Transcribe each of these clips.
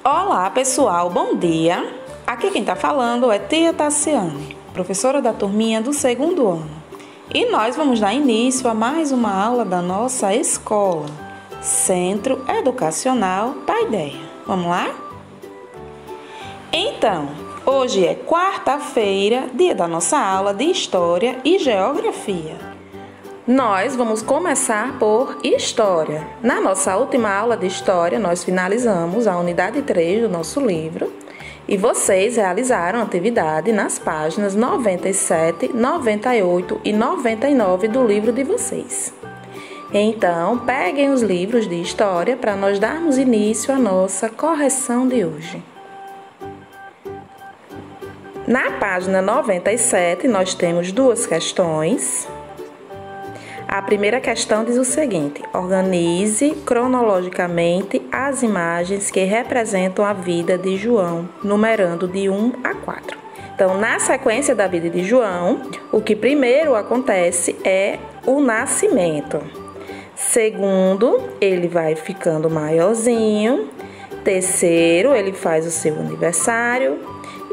Olá pessoal, bom dia! Aqui quem está falando é Tia Tassiane, professora da turminha do segundo ano. E nós vamos dar início a mais uma aula da nossa escola, Centro Educacional Paideia. Vamos lá? Então, hoje é quarta-feira, dia da nossa aula de História e Geografia. Nós vamos começar por História. Na nossa última aula de História, nós finalizamos a unidade 3 do nosso livro e vocês realizaram a atividade nas páginas 97, 98 e 99 do livro de vocês. Então, peguem os livros de História para nós darmos início à nossa correção de hoje. Na página 97, nós temos duas questões. A primeira questão diz o seguinte: organize cronologicamente as imagens que representam a vida de João, numerando de 1 a 4. Então, na sequência da vida de João, o que primeiro acontece é o nascimento. Segundo, ele vai ficando maiorzinho. Terceiro, ele faz o seu aniversário.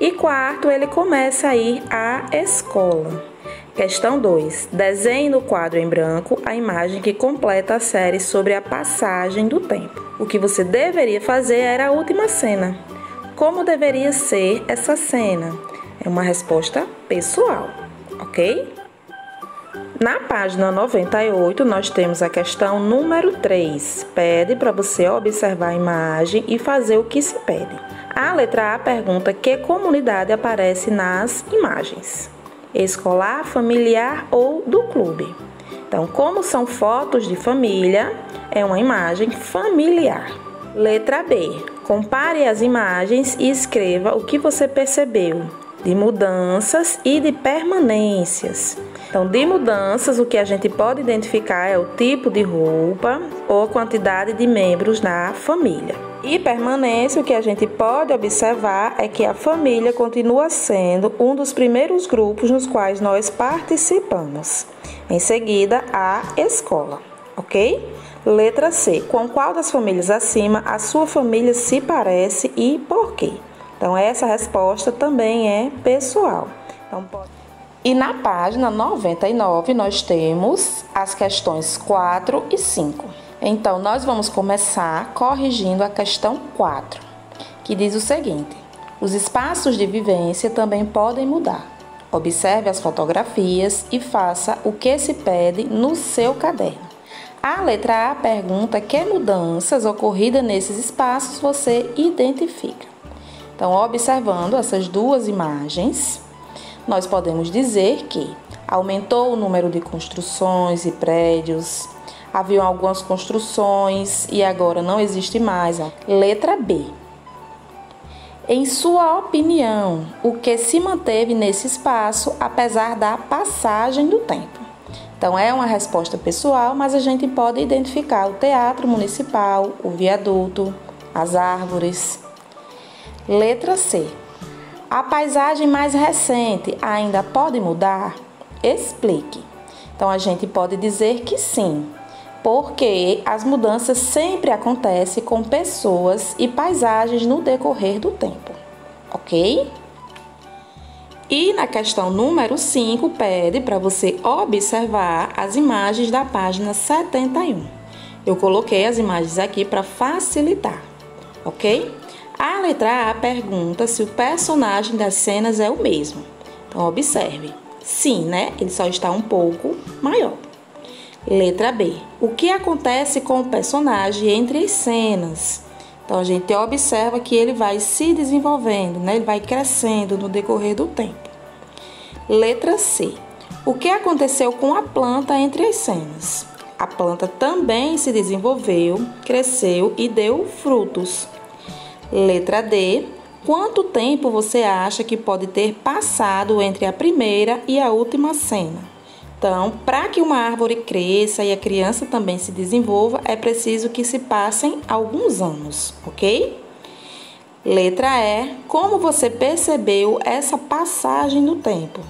E quarto, ele começa a ir à escola. Questão 2. Desenhe no quadro em branco a imagem que completa a série sobre a passagem do tempo. O que você deveria fazer era a última cena. Como deveria ser essa cena? É uma resposta pessoal, ok? Na página 98, nós temos a questão número 3. Pede para você observar a imagem e fazer o que se pede. A letra A pergunta que comunidade aparece nas imagens: escolar, familiar ou do clube. Então, como são fotos de família, é uma imagem familiar. Letra B. Compare as imagens e escreva o que você percebeu de mudanças e de permanências. Então, de mudanças, o que a gente pode identificar é o tipo de roupa ou a quantidade de membros na família. E permanência, o que a gente pode observar é que a família continua sendo um dos primeiros grupos nos quais nós participamos. Em seguida, a escola, ok? Letra C. Com qual das famílias acima a sua família se parece e por quê? Então, essa resposta também é pessoal. E na página 99, nós temos as questões 4 e 5. Então, nós vamos começar corrigindo a questão 4, que diz o seguinte: os espaços de vivência também podem mudar. Observe as fotografias e faça o que se pede no seu caderno. A letra A pergunta que mudanças ocorridas nesses espaços você identifica. Então, observando essas duas imagens, nós podemos dizer que aumentou o número de construções e prédios. Haviam algumas construções e agora não existe mais. Letra B. Em sua opinião, o que se manteve nesse espaço apesar da passagem do tempo? Então, é uma resposta pessoal, mas a gente pode identificar o teatro municipal, o viaduto, as árvores. Letra C. A paisagem mais recente ainda pode mudar? Explique. Então, a gente pode dizer que sim, porque as mudanças sempre acontecem com pessoas e paisagens no decorrer do tempo, ok? E na questão número 5, pede para você observar as imagens da página 71. Eu coloquei as imagens aqui para facilitar, ok? A letra A pergunta se o personagem das cenas é o mesmo. Então, observe. Sim, né? Ele só está um pouco maior. Letra B. O que acontece com o personagem entre as cenas? Então, a gente observa que ele vai se desenvolvendo, né? Ele vai crescendo no decorrer do tempo. Letra C. O que aconteceu com a planta entre as cenas? A planta também se desenvolveu, cresceu e deu frutos. Letra D. Quanto tempo você acha que pode ter passado entre a primeira e a última cena? Então, para que uma árvore cresça e a criança também se desenvolva, é preciso que se passem alguns anos, ok? Letra E. Como você percebeu essa passagem do tempo?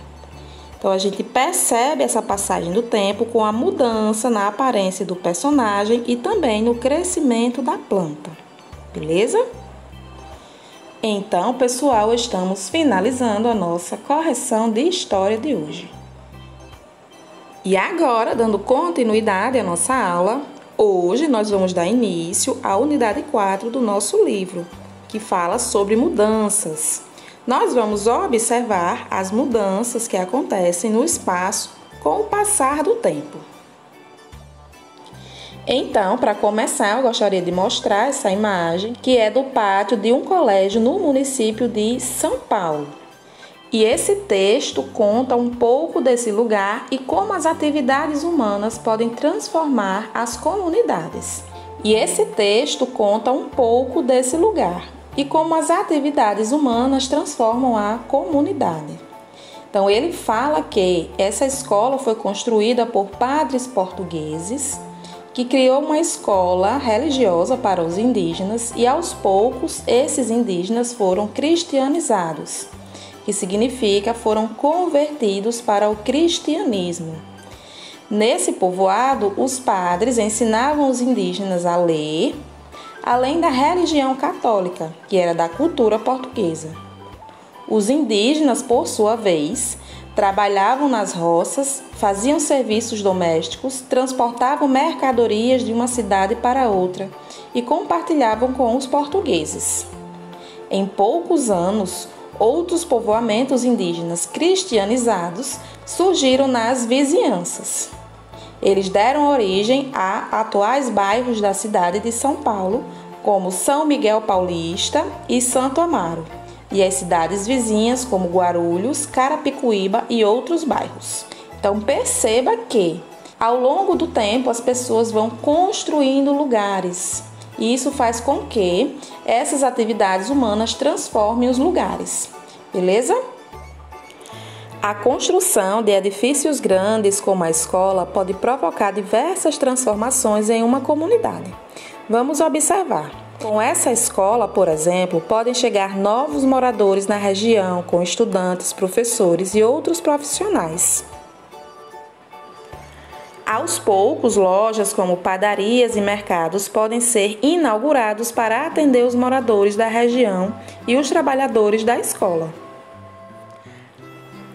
Então, a gente percebe essa passagem do tempo com a mudança na aparência do personagem e também no crescimento da planta. Beleza? Então, pessoal, estamos finalizando a nossa correção de história de hoje. E agora, dando continuidade à nossa aula, hoje nós vamos dar início à unidade 4 do nosso livro, que fala sobre mudanças. Nós vamos observar as mudanças que acontecem no espaço com o passar do tempo. Então, para começar, eu gostaria de mostrar essa imagem, que é do pátio de um colégio no município de São Paulo. E esse texto conta um pouco desse lugar e como as atividades humanas podem transformar as comunidades. E esse texto conta um pouco desse lugar e como as atividades humanas transformam a comunidade. Então, ele fala que essa escola foi construída por padres portugueses, que criou uma escola religiosa para os indígenas e, aos poucos, esses indígenas foram cristianizados, que significa foram convertidos para o cristianismo. Nesse povoado, os padres ensinavam os indígenas a ler, além da religião católica, que era da cultura portuguesa. Os indígenas, por sua vez, trabalhavam nas roças, faziam serviços domésticos, transportavam mercadorias de uma cidade para outra e compartilhavam com os portugueses. Em poucos anos, outros povoamentos indígenas cristianizados surgiram nas vizinhanças. Eles deram origem a atuais bairros da cidade de São Paulo, como São Miguel Paulista e Santo Amaro, e as cidades vizinhas como Guarulhos, Carapicuíba e outros bairros. Então perceba que, ao longo do tempo, as pessoas vão construindo lugares, e isso faz com que essas atividades humanas transformem os lugares, beleza? A construção de edifícios grandes como a escola pode provocar diversas transformações em uma comunidade. Vamos observar. Com essa escola, por exemplo, podem chegar novos moradores na região, com estudantes, professores e outros profissionais. Aos poucos, lojas como padarias e mercados podem ser inaugurados para atender os moradores da região e os trabalhadores da escola.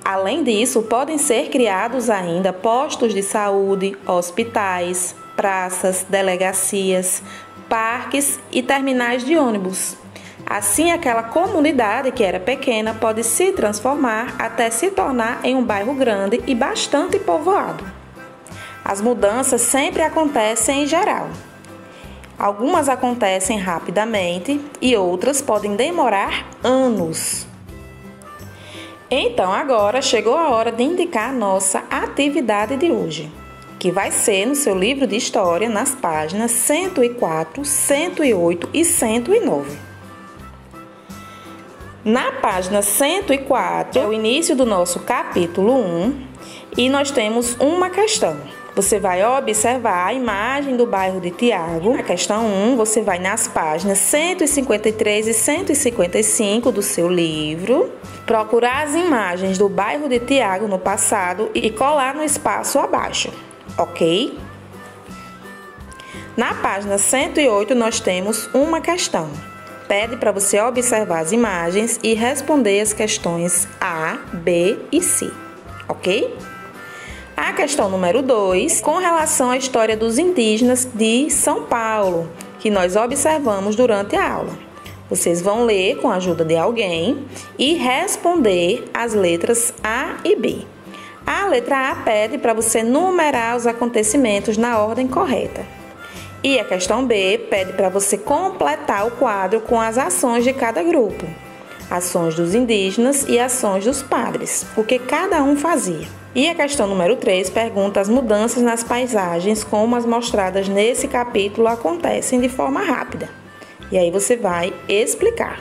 Além disso, podem ser criados ainda postos de saúde, hospitais, praças, delegacias, parques e terminais de ônibus. Assim, aquela comunidade que era pequena pode se transformar até se tornar em um bairro grande e bastante povoado. As mudanças sempre acontecem em geral. Algumas acontecem rapidamente e outras podem demorar anos. Então, agora chegou a hora de indicar a nossa atividade de hoje, que vai ser no seu livro de história, nas páginas 104, 108 e 109. Na página 104 é o início do nosso capítulo 1 e nós temos uma questão. Você vai observar a imagem do bairro de Tiago. Na questão 1, você vai nas páginas 153 e 155 do seu livro, procurar as imagens do bairro de Tiago no passado e colar no espaço abaixo. Ok? Na página 108, nós temos uma questão. Pede para você observar as imagens e responder as questões A, B e C. Ok? A questão número 2, com relação à história dos indígenas de São Paulo, que nós observamos durante a aula. Vocês vão ler com a ajuda de alguém e responder as letras A e B. A letra A pede para você numerar os acontecimentos na ordem correta. E a questão B pede para você completar o quadro com as ações de cada grupo. Ações dos indígenas e ações dos padres, o que cada um fazia. E a questão número 3 pergunta as mudanças nas paisagens, como as mostradas nesse capítulo acontecem de forma rápida. E aí você vai explicar.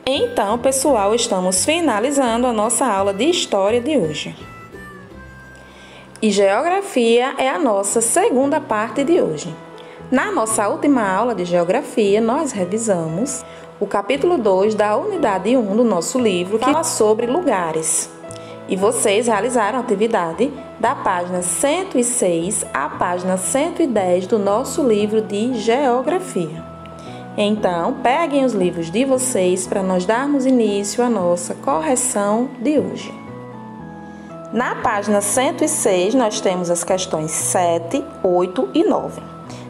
Então, pessoal, estamos finalizando a nossa aula de história de hoje. E geografia é a nossa segunda parte de hoje. Na nossa última aula de geografia, nós revisamos o capítulo 2 da unidade 1 do nosso livro, que fala sobre lugares. E vocês realizaram a atividade da página 106 à página 110 do nosso livro de geografia. Então, peguem os livros de vocês para nós darmos início à nossa correção de hoje. Na página 106, nós temos as questões 7, 8 e 9.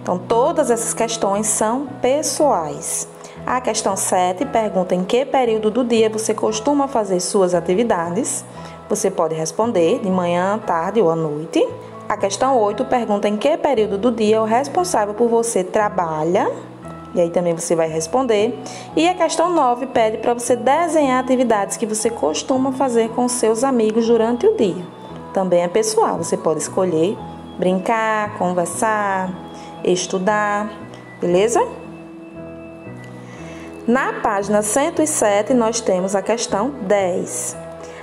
Então, todas essas questões são pessoais. A questão 7 pergunta em que período do dia você costuma fazer suas atividades. Você pode responder de manhã, tarde ou à noite. A questão 8 pergunta em que período do dia o responsável por você trabalha. E aí também você vai responder. E a questão 9 pede para você desenhar atividades que você costuma fazer com seus amigos durante o dia. Também é pessoal, você pode escolher brincar, conversar, estudar, beleza? Na página 107, nós temos a questão 10.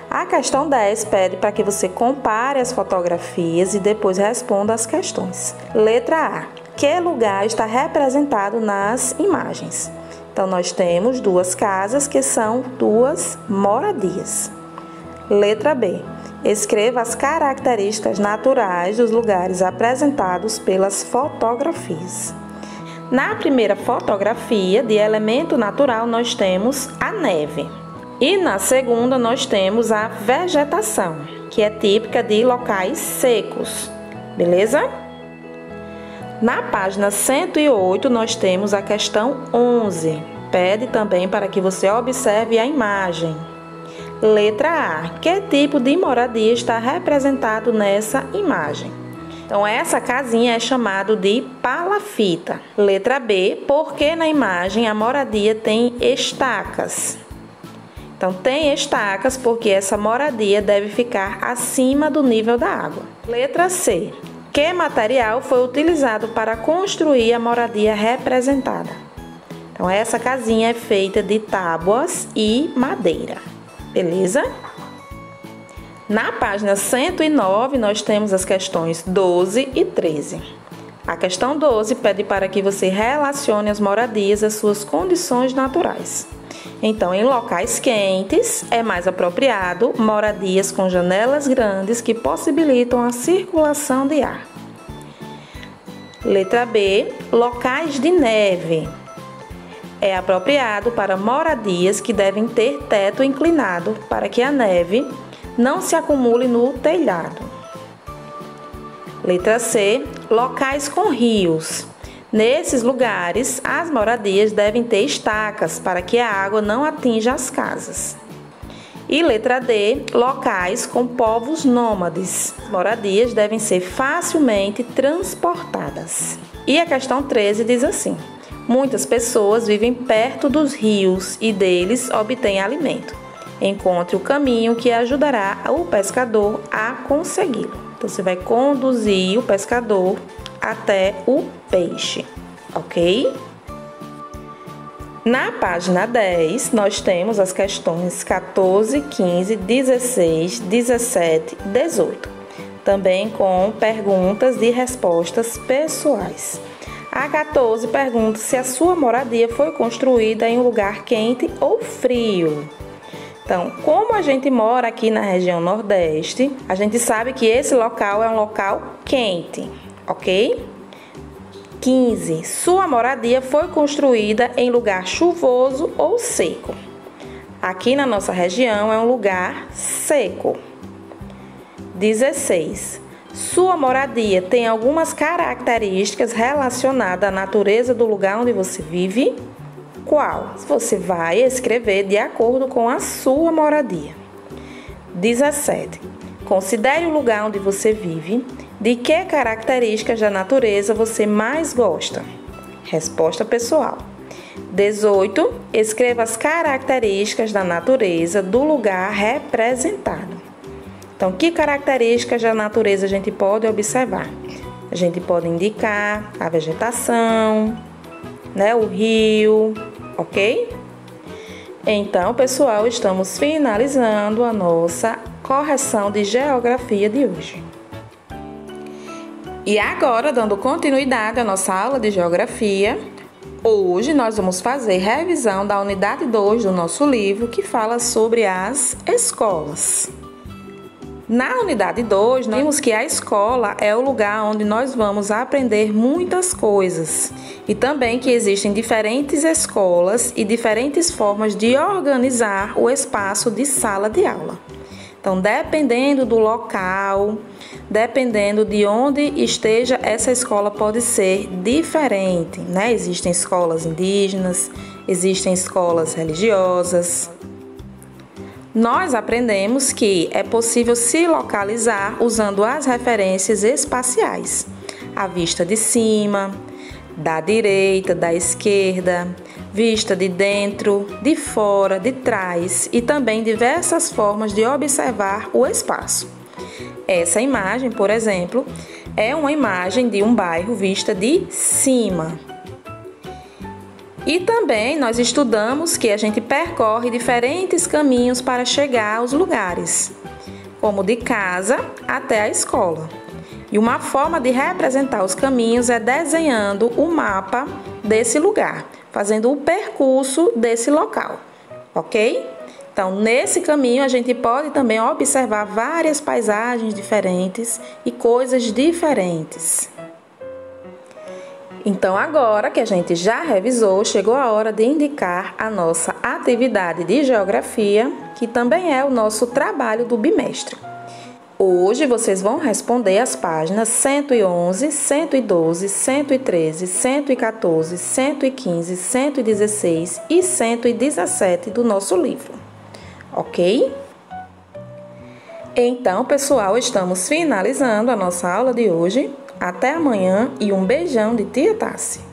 A questão 10 pede para que você compare as fotografias e depois responda as questões. Letra A. Que lugar está representado nas imagens? Então, nós temos duas casas que são duas moradias. Letra B. Escreva as características naturais dos lugares apresentados pelas fotografias. Na primeira fotografia de elemento natural, nós temos a neve. E na segunda, nós temos a vegetação, que é típica de locais secos. Beleza? Na página 108, nós temos a questão 11. Pede também para que você observe a imagem. Letra A. Que tipo de moradia está representado nessa imagem? Então, essa casinha é chamada de palafita. Letra B. Porque na imagem a moradia tem estacas. Então, tem estacas porque essa moradia deve ficar acima do nível da água. Letra C. Que material foi utilizado para construir a moradia representada? Então, essa casinha é feita de tábuas e madeira. Beleza? Na página 109, nós temos as questões 12 e 13. A questão 12 pede para que você relacione as moradias às suas condições naturais. Então, em locais quentes, é mais apropriado moradias com janelas grandes que possibilitam a circulação de ar. Letra B, locais de neve. É apropriado para moradias que devem ter teto inclinado para que a neve não se acumule no telhado. Letra C, locais com rios. Nesses lugares, as moradias devem ter estacas para que a água não atinja as casas. E letra D, locais com povos nômades. As moradias devem ser facilmente transportadas. E a questão 13 diz assim: muitas pessoas vivem perto dos rios e deles obtêm alimento. Encontre o caminho que ajudará o pescador a consegui-lo. Então, você vai conduzir o pescador até o peixe, ok? Na página 10, nós temos as questões 14, 15, 16, 17 e 18, também com perguntas e respostas pessoais. A 14 pergunta se a sua moradia foi construída em um lugar quente ou frio. Então, como a gente mora aqui na região Nordeste, a gente sabe que esse local é um local quente, ok? 15. Sua moradia foi construída em lugar chuvoso ou seco. Aqui na nossa região é um lugar seco. 16. Sua moradia tem algumas características relacionadas à natureza do lugar onde você vive. Qual? Você vai escrever de acordo com a sua moradia. 17. Considere o lugar onde você vive. De que características da natureza você mais gosta? Resposta pessoal. 18. Escreva as características da natureza do lugar representado. Então, que características da natureza a gente pode observar? A gente pode indicar a vegetação, né, o rio, ok? Então, pessoal, estamos finalizando a nossa correção de geografia de hoje. E agora, dando continuidade à nossa aula de geografia, hoje nós vamos fazer revisão da unidade 2 do nosso livro, que fala sobre as escolas. Na unidade 2, nós vimos que a escola é o lugar onde nós vamos aprender muitas coisas e também que existem diferentes escolas e diferentes formas de organizar o espaço de sala de aula. Então, dependendo do local, dependendo de onde esteja, essa escola pode ser diferente, né? Existem escolas indígenas, existem escolas religiosas. Nós aprendemos que é possível se localizar usando as referências espaciais, a vista de cima, da direita, da esquerda, vista de dentro, de fora, de trás e também diversas formas de observar o espaço. Essa imagem, por exemplo, é uma imagem de um bairro vista de cima. E também nós estudamos que a gente percorre diferentes caminhos para chegar aos lugares, como de casa até a escola. E uma forma de representar os caminhos é desenhando o mapa desse lugar, fazendo o percurso desse local, ok? Então, nesse caminho, a gente pode também observar várias paisagens diferentes e coisas diferentes. Então, agora que a gente já revisou, chegou a hora de indicar a nossa atividade de geografia, que também é o nosso trabalho do bimestre. Hoje, vocês vão responder as páginas 111, 112, 113, 114, 115, 116 e 117 do nosso livro, ok? Então, pessoal, estamos finalizando a nossa aula de hoje. Até amanhã e um beijão de tia Tassi.